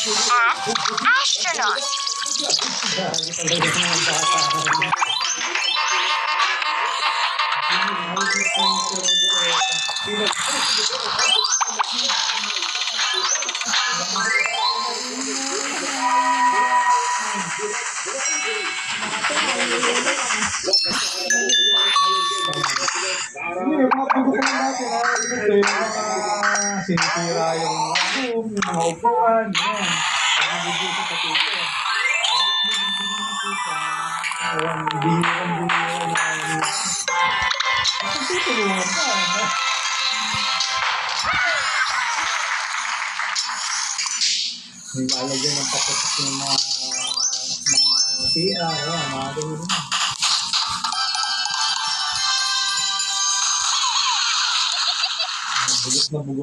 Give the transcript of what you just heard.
Astronaut. Hindi, yung mga pagkukulang natin, kasi yung mga sinitira yung mga upuan, yan. Ang nabibigay sa tito. Ang bihirang na tutulungan ka. May lalagyan ng papatak yung mga CR, mga ganyan. Bugok na bugok.